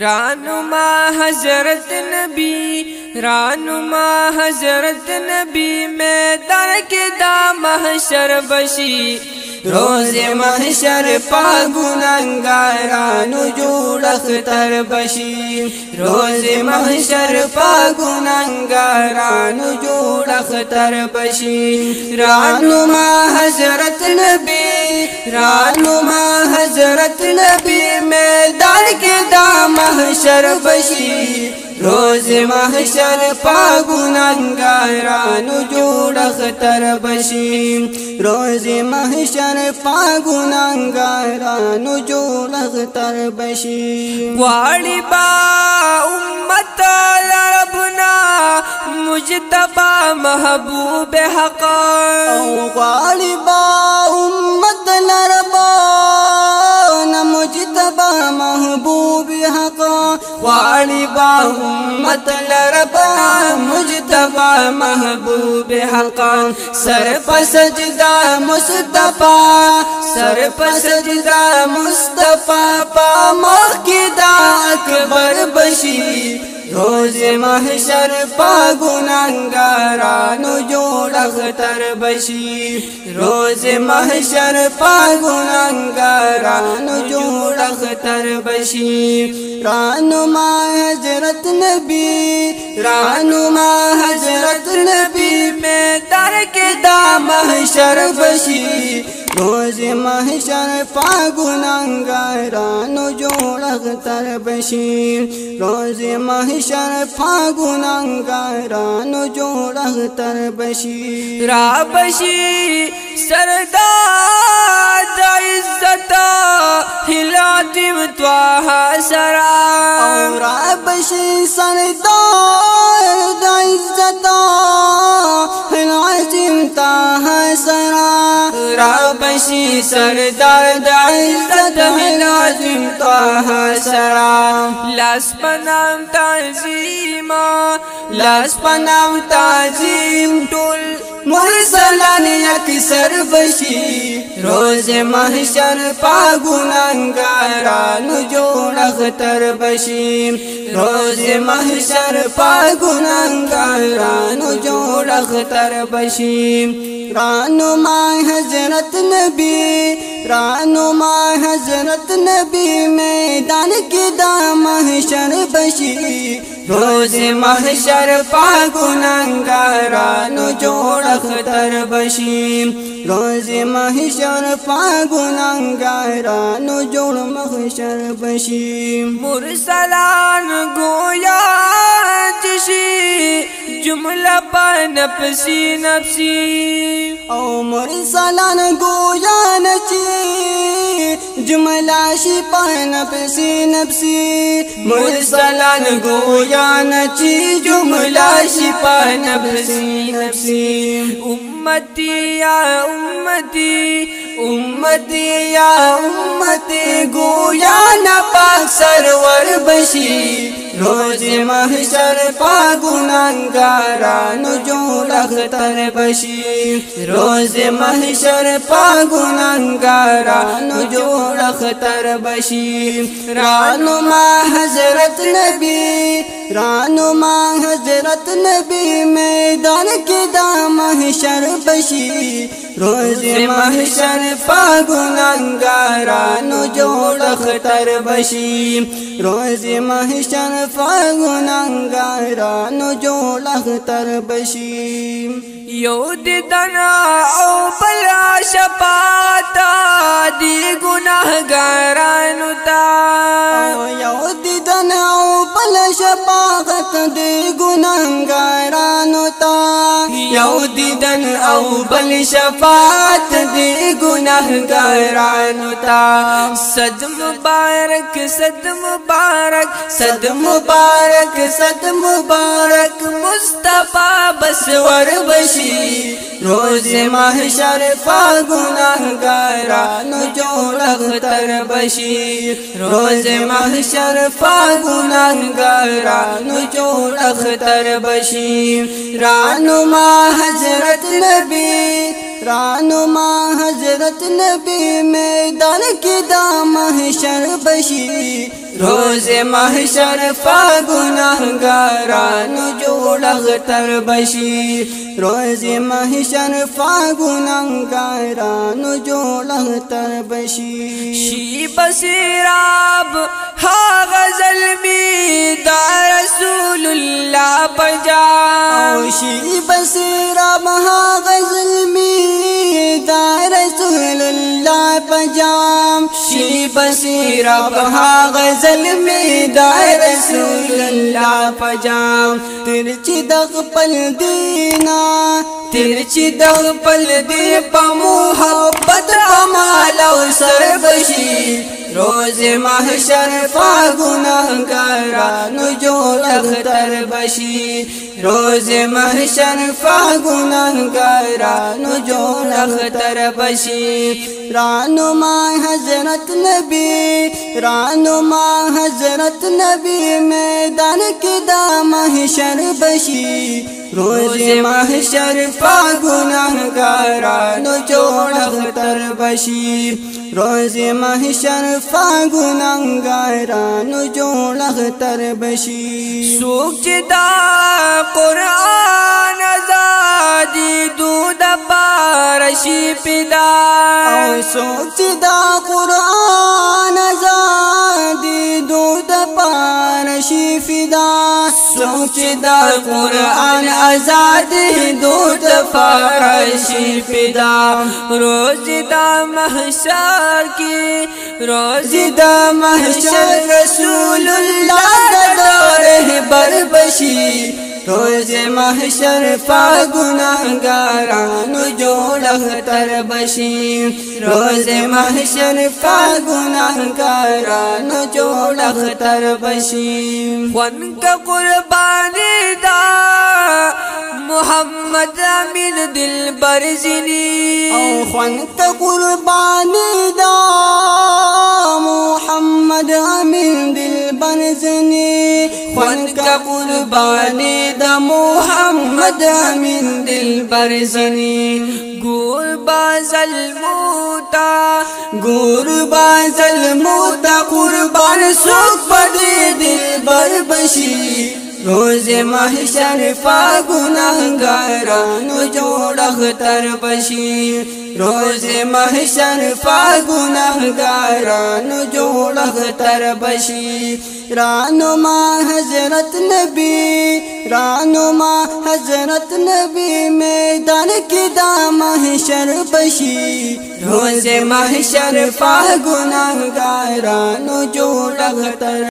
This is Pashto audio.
رانما حضرت نبی رانما حضرت نبی میدان کے دا محشر بشی روز محشر پا گناہگارانو جوڑ اختر بشی روز محشر پا گناہگارانو جوڑ اختر بشی رانما حضرت نبی رانما حضرت نبی میدان کے دا محشر بشی روز محشر پا گناہگارانو جوڑ اختر بشی روز محشر پا گناہگارانو جوڑ اختر بشی غواړي با امت ربنا مجتبا محبوب حق او غواړي با امت ربنا مجتبا محبوب حق غواړي با امت ربنا مجتبا محبوب حق سر پر سجدہ مصطفی سر پر سجدہ مصطفی پا مخدا اکبر بشی روز محشر پا گناہگارانو جوڑ اختر بشی روز محشر پا گناہگارانو جوڑ اختر بشی رانما حضرت نبی رانما حضرت نبی میدان کے دا محشر بشی روز محشر پا گناہگارانو جوڑ اختر بشی روز محشر پا گناہگارانو جوڑ اختر بشی را بشی سردار دا عزت ہلاتم تواہا سرا را بشی سردار دا عزت ہلاتم تواہا سرا را بشی سردار دا عزت ہلاتم تواہا سرا لاس پنام تعظیم لاس پنام تعظیم ٹول مرسلان یکسر بشی روز محشر پا گناہگارانو جوڑ اختر بشی روز محشر پا گناہگارانو جوڑ اختر بشی رانما حضرت نبی رانما حضرت نبی میدان کی دا محشر بشی روز محشر پا گناہگارانو جوڑ اختر بشی روز محشر پا گناہگارانو جوڑ محشر بشی مرسلان گویا تشی جملہ پا نفسی نفسی او مرسلان گویا نچی جملہ شی پا نفسی نفسی مرسلان گویا نچی جملہ شی پا نفسی نفسی امتی یا امتی امتی یا امتی گویا نپاک سرور بشی روز محشر پا گناہگارانو جوڑ اختر بشی روز محشر پا گناہگارانو جوڑ اختر بشی رانما حضرت نبی رانما حضرت نبی میدان کی دا محشر بشی روز محشر پا گناہگارانو جوڑ اختر بشی روز محشر پا گناہگارانو جوڑ اختر بشی یو دیدنا او بلا شپاتا دی گناہگارانو تا یو دیدنا او بلا شپاتا دی گناہگارانو تا یو دیدن او بل شفاعت دی گناہگارانو تا صد مبارک صد مبارک صد مبارک صد مبارک مصطفیٰ بسور بشی روز محشر پا گناہگارانو جوڑ اختر بشی روز محشر پا گناہگارانو جوڑ اختر بشی رانما حضرت نبی رانما حضرت نبی میدان کی دا محشر بشی روز محشر پا گناہگارانو جوڑ اختر بشی روز محشر پا گناہگارانو جوڑ اختر بشی شی بسیراب ہا غزل می دا رسول اللہ پجام شی بسیراب ہا غزل می دا رسول اللہ پجام شی بسیراب ہا غزل می دا رسول اللہ پجام ترچی دغ پل دینا ترچی دغ پل دی پا محبت پمالو سر بشی روز محشر پا گناہگارانو جوڑ اختر بشی روز محشر پا گناہگارانو جوڑ اختر بشی رانما حضرت نبی رانما حضرت نبی میدان کی دا محشر بشی روز محشر پا گناہگارانو جوڑ اختر بشی روز محشر پا گناہگارانو جوڑ اختر بشی سوک چدا قرآن ازادی دود پارشی پیدا سوک چدا قرآن ازادی دود پارشی فدا سوک چدا قرآن ازادی دود پارشی فدا روز دا محشر کی روز دا محشر رسول اللہ دور بر بشی روز محشر پا گناہگارانو جوڑ اختر بشی روز محشر پا گناہگارانو جوڑ اختر بشی خون کا قربانی دا محمد امین دل برزنی خون کا قربانی دا محمد امین دل برزنی خون کا قربانی دا محمد امین دل برزنی گور بازل موتا قربان سوک پدی دل بر بشی روز محشر پا گناہگارانو جوڑ اختر بشی روز محشر پا گناہگارانو جوڑ اختر بشی رانما حضرت نبی رانما حضرت نبی میدان کی دا محشر بشی روز محشر پا گناہگارانو جوڑ اختر